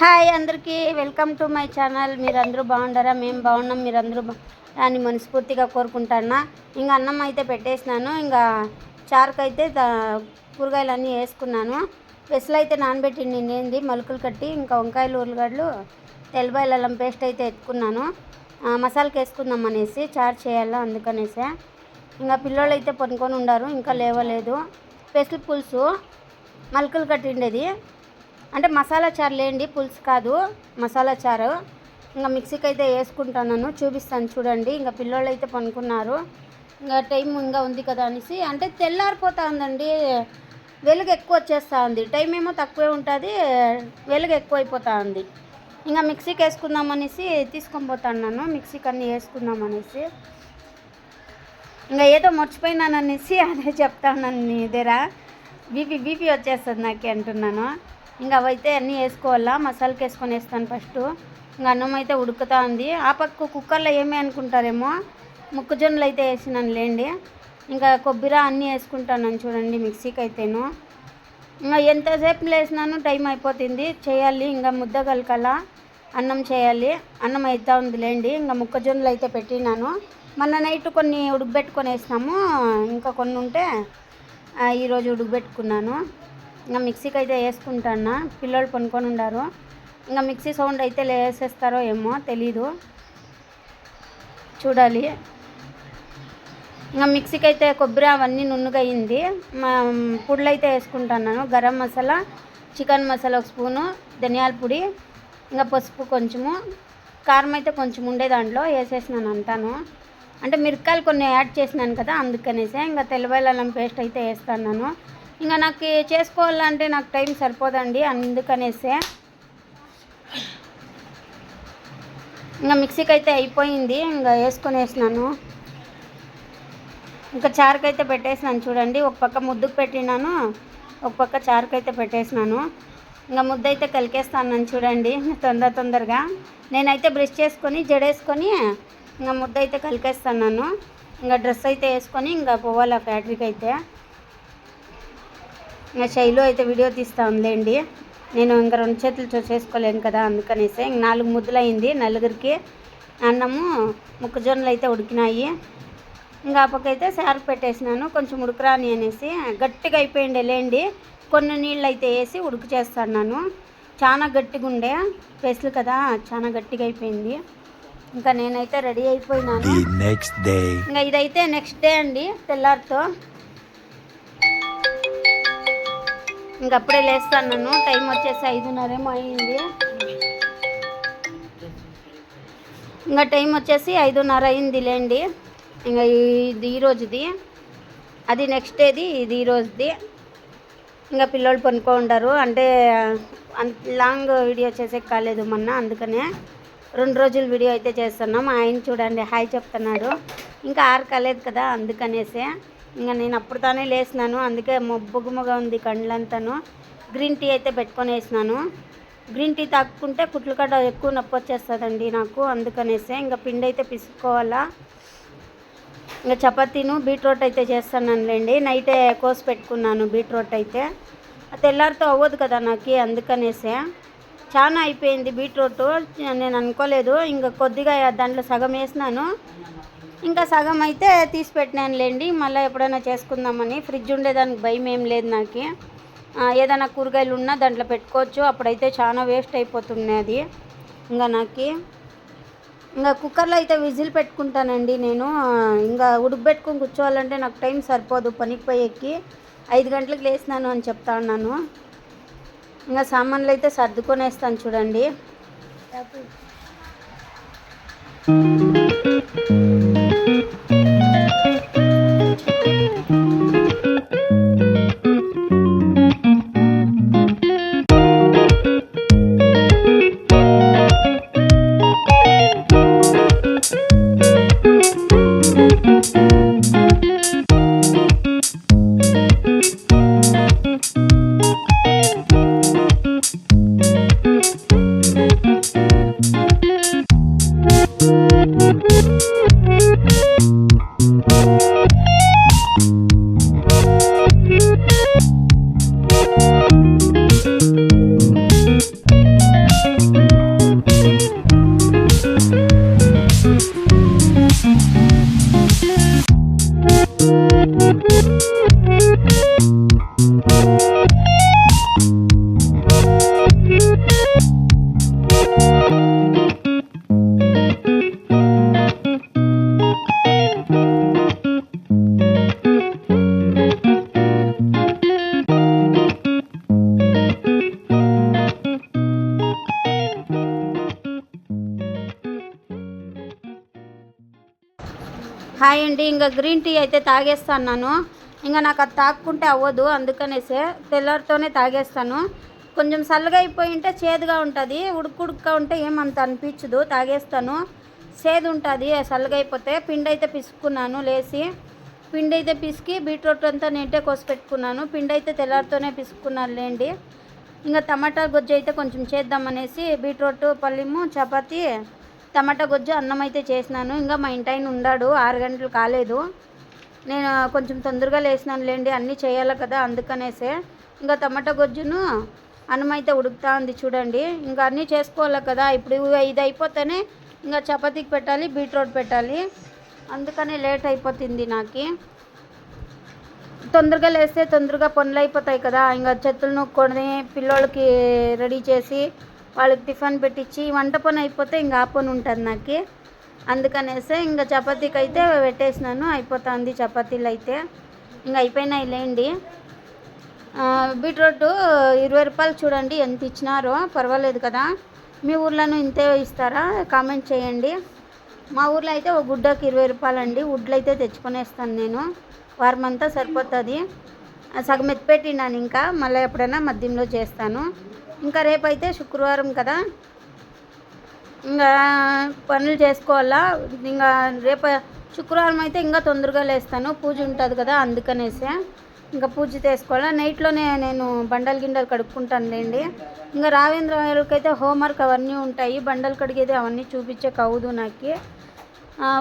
Hi అందరికీ welcome to my channel. మీరందరూ బాగుండారా? మేము బాగున్నాం, మీరందరూ అని మనస్ఫూర్తిగా కోరుకుంటాను. ఇంకా అన్నం అయితే పెట్టేసినాను. ఇంకా చారుకైతే కూరగాయలన్నీ వేసుకున్నాను. పెసలు అయితే నానబెట్టింది నిండింది, మలుకులు కట్టి. ఇంకా వంకాయలు, ఉల్లిగడ్డలు, తెల్లబాయల అల్లం పేస్ట్ అయితే ఎత్తుకున్నాను. మసాలాకి వేసుకుందాం అనేసి, చారు చేయాలా అందుకనేసి. ఇంకా పిల్లోళ్ళు అయితే పనుకొని ఉండారు, ఇంకా లేవలేదు. పెసలు పులుసు మలుకులు కట్టిండేది, అంటే మసాలా చారు లేండి, పులుసు కాదు, మసాలా చారు. ఇంకా మిక్సీకి అయితే వేసుకుంటున్నాను, చూపిస్తాను చూడండి. ఇంకా పిల్లోళ్ళు అయితే పనుకున్నారు. ఇంకా టైం ఇంకా ఉంది కదా అనేసి, అంటే తెల్లారిపోతా ఉందండి, వెలుగు ఎక్కువ వచ్చేస్తూ ఉంది. టైం ఏమో తక్కువే ఉంటుంది, వెలుగు ఎక్కువ అయిపోతూ ఉంది. ఇంకా మిక్సీకి వేసుకుందాం అనేసి తీసుకొని పోతున్నాను, మిక్సీకి అన్నీ వేసుకుందాం అనేసి. ఇంకా ఏదో మర్చిపోయినాను అనేసి అదే చెప్తాను. ఇదేరా బీపీ వచ్చేస్తుంది నాకే అంటున్నాను. ఇంకా అవైతే అన్నీ వేసుకోవాలా, మసాలాకి వేసుకొని వేస్తాను ఫస్ట్. ఇంకా అన్నం అయితే ఉడుకుతూ ఉంది. ఆ పక్క కుక్కర్లో ఏమీ అనుకుంటారేమో, మొక్కజొన్నలు అయితే వేసినాను లేండి. ఇంకా కొబ్బరి అన్నీ వేసుకుంటాను చూడండి మిక్సీకి అయితేను. ఇంకా ఎంతసేపు వేసినాను, టైం అయిపోతుంది, చేయాలి. ఇంకా ముద్ద కలకాల, అన్నం చేయాలి. అన్నం అవుతూ ఉంది లేండి. ఇంకా మొక్కజొన్నలు అయితే పెట్టినాను. మొన్న నైట్ కొన్ని ఉడకబెట్టుకొని వేసినాము, ఇంకా కొన్ని ఉంటే ఈరోజు ఉడకబెట్టుకున్నాను. ఇంకా మిక్సీకి అయితే వేసుకుంటాను. పిల్లలు పనుకొని ఉన్నారు. ఇంకా మిక్సీ సౌండ్ అయితే వేసేస్తారో ఏమో తెలీదు, చూడాలి. ఇంకా మిక్సీకి అయితే కొబ్బరి అవన్నీ నున్నగా అయింది. పొడులు అయితే వేసుకుంటున్నాను. గరం మసాలా, చికెన్ మసాలా 1 స్పూను, ధనియాల పొడి, ఇంకా పసుపు కొంచెము, కారం అయితే కొంచెం ఉండే దాంట్లో వేసేసినాను అంతాను. అంటే మిరపకాయలు కొన్ని యాడ్ చేసినాను కదా అందుకనేసే. ఇంకా తెల్లబాయల అల్లం పేస్ట్ అయితే వేస్తున్నాను. ఇంకా నాకు చేసుకోవాలంటే నాకు టైం సరిపోదండి, అందుకనేసే. ఇంకా మిక్సీకి అయితే అయిపోయింది, ఇంకా వేసుకొని వేసినాను. ఇంకా చారుకైతే పెట్టేసినాను చూడండి. ఒక పక్క ముద్దుకు పెట్టినాను, ఒక పక్క చారుకైతే పెట్టేసినాను. ఇంకా ముద్ద అయితే కలికేస్తాను చూడండి తొందరగా. నేనైతే బ్రష్ చేసుకొని జడేసుకొని ఇంకా ముద్ద అయితే కలికేస్తున్నాను. ఇంకా డ్రెస్ అయితే వేసుకొని ఇంకా పోవాలి ఫ్యాక్టరీకి అయితే. ఇంకా శైలు అయితే వీడియో తీస్తూ ఉందిలేండి. నేను ఇంకా 2 చేతులు చేసుకోలేను కదా అందుకనేసి. ఇంక 4 ముద్దలు అయింది నలుగురికి. అన్నము, మొక్కజొన్నలు అయితే ఉడికినాయి. ఇంకా అప్పకైతే సారు పెట్టేసినాను, కొంచెం ఉడకరాని అనేసి. గట్టిగా అయిపోయిండే లేండి, కొన్ని నీళ్ళు అయితే వేసి ఉడుకు చేస్తున్నాను. చాలా గట్టిగా ఉండే పెసలు కదా, చాలా గట్టిగా అయిపోయింది. ఇంకా నేనైతే రెడీ అయిపోయినాను. ఇంకా ఇదైతే నెక్స్ట్ డే అండి, తెల్లారితో. ఇంకప్పుడే లేస్తాను. టైం వచ్చేసి 5:30 ఏమో అయింది. ఇంకా టైం వచ్చేసి 5:30 అయింది లేండి. ఇంకా ఇది ఈరోజుది, అది నెక్స్ట్ డేది, ఇది ఈరోజుది. ఇంకా పిల్లలు పనుకో ఉంటారు, అంటే లాంగ్ వీడియో చేసే కాలేదు మొన్న, అందుకనే 2 రోజులు వీడియో అయితే చేస్తున్నాం. ఆయన చూడండి హాయ్ చెప్తున్నాడు. ఇంకా కాలేదు కదా అందుకనేసే. ఇంకా నేను అప్పుడు తానే లేసినాను, అందుకే మొబ్బుగుమ్మగా ఉంది కండ్లంతాను. గ్రీన్ టీ అయితే పెట్టుకొని వేసినాను. గ్రీన్ టీ తాక్కుంటే కుట్లకడ్డ ఎక్కువ నొప్పి వచ్చేస్తుందండి నాకు, అందుకనేసే. ఇంకా పిండి అయితే పిసుకోవాలా. ఇంకా చపాతీను బీట్రూట్ అయితే చేస్తానండి. నైటే కోసి పెట్టుకున్నాను బీట్రూట్ అయితే. తెల్లారితో అవ్వదు కదా నాకు, అందుకనేసే. చాలా అయిపోయింది బీట్రూట్, నేను అనుకోలేదు. ఇంకా కొద్దిగా దాంట్లో సగం వేసినాను, ఇంకా సగం అయితే తీసి పెట్టినానులేండి. మళ్ళీ ఎప్పుడైనా చేసుకుందామని. ఫ్రిడ్జ్ ఉండేదానికి భయం ఏం లేదు నాకు. ఏదైనా కూరగాయలు ఉన్నా దాంట్లో పెట్టుకోవచ్చు, అప్పుడైతే చాలా వేస్ట్ అయిపోతున్నాయి అది. ఇంకా నాకు ఇంకా కుక్కర్లో అయితే విజిల్ పెట్టుకుంటానండి నేను. ఇంకా ఉడకబెట్టుకొని కూర్చోవాలంటే నాకు టైం సరిపోదు, పనికి పోయేకి. 5 గంటలకు లేసినాను అని చెప్తా ఉన్నాను. ఇంకా సామాన్లు అయితే సర్దుకొని వేస్తాను చూడండి. హాయ్ అండి. ఇంకా గ్రీన్ టీ అయితే తాగేస్తాను. ఇంకా నాకు అది తాక్కుంటే అవ్వదు, అందుకనేసే తెల్లరితోనే తాగేస్తాను. కొంచెం చల్లగా అయిపోయి ఉంటే చేదుగా ఉంటుంది, ఉడుకుడుగ్గా ఉంటే ఏమంత అనిపించదు, తాగేస్తాను. చేదు ఉంటుంది చల్లగా అయిపోతే. పిండి అయితే పిసుకున్నాను లేచి, పిండి అయితే పిసికి బీట్రూట్ అంతా నీట్గా కోసి పెట్టుకున్నాను. పిండి అయితే తెల్లారితోనే పిసుకున్నాను లేండి. ఇంకా టమాటా గొజ్జు అయితే కొంచెం చేద్దామనేసి బీట్రూట్ పల్లిము చపాతీ టమాటా గొజ్జు అన్నం అయితే చేసినాను. ఇంకా మా ఇంటి ఆయన ఉన్నాడు, 6 గంటలు కాలేదు. నేను కొంచెం తొందరగా లేచినాను లేండి, అన్నీ చేయాలి కదా, అందుకనేసే. ఇంకా టమాటా గొజ్జును అన్నం అయితే ఉడుకుతా ఉంది చూడండి. ఇంకా అన్నీ చేసుకోవాలి కదా. ఇప్పుడు ఇది అయిపోతేనే ఇంకా చపాతీకి పెట్టాలి, బీట్రూట్ పెట్టాలి, అందుకని లేట్ అయిపోతుంది నాకు. తొందరగా లేస్తే తొందరగా పనులు అయిపోతాయి కదా. ఇంకా చెత్తలు నూక్కొని పిల్లోళ్ళకి రెడీ చేసి వాళ్ళకి టిఫిన్ పెట్టించి వంట పని అయిపోతే ఇంకా ఆ పని ఉంటుంది నాకు. అందుకనేసే ఇంకా చపాతీకి అయితే పెట్టేసినాను, అయిపోతుంది చపాతీలు అయితే. ఇంకా అయిపోయినాయి లేండి. బీట్రూట్ 20 రూపాయలు చూడండి ఎంత ఇచ్చినారో, పర్వాలేదు కదా. మీ ఊర్లోనూ ఇంతే ఇస్తారా? కామెంట్ చేయండి. మా ఊర్లో అయితే ఒక గుడ్డకి 20 రూపాయలు అండి. గుడ్లు అయితే తెచ్చుకొనేస్తాను నేను, వారం అంతా సరిపోతుంది. సగం ఎత్తిపెట్టినాను, ఇంకా మళ్ళీ ఎప్పుడైనా మధ్యంలో చేస్తాను. ఇంకా రేపైతే శుక్రవారం కదా, ఇంకా పనులు చేసుకోవాలా. ఇంకా రేపు శుక్రవారం అయితే ఇంకా తొందరగా లేస్తాను, పూజ ఉంటుంది కదా, అందుకనేసే ఇంకా పూజ చేసుకోవాలా. నైట్లోనే నేను బండలు గిండలు కడుక్కుంటాను లేండి. ఇంకా రావేంద్ర వాళ్ళకైతే హోంవర్క్ అవన్నీ ఉంటాయి, బండలు కడిగేది అవన్నీ చూపించే కవుదు నాకు.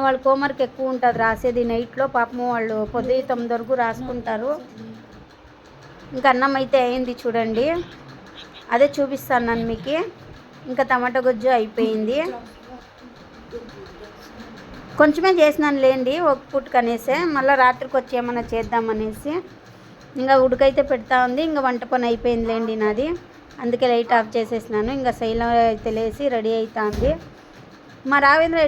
వాళ్ళకి హోంవర్క్ ఎక్కువ ఉంటుంది రాసేది నైట్లో. పాపము వాళ్ళు పొద్దు 9 వరకు రాసుకుంటారు. ఇంకా అన్నం అయితే అయింది చూడండి, అదే చూపిస్తాను నేను మీకు. ఇంకా టమాటా గొజ్జు అయిపోయింది, కొంచెమే చేసినాను లేండి ఒక పూటకి అనేసి. మళ్ళీ రాత్రికి వచ్చి ఏమైనా చేద్దామనేసి ఇంకా ఉడకైతే పెడతా ఉంది. ఇంకా వంట పని అయిపోయింది లేండి నాది, అందుకే లైట్ ఆఫ్ చేసేసినాను. ఇంకా శైలం అయితే లేసి రెడీ అవుతా ఉంది. మా రావేంద్ర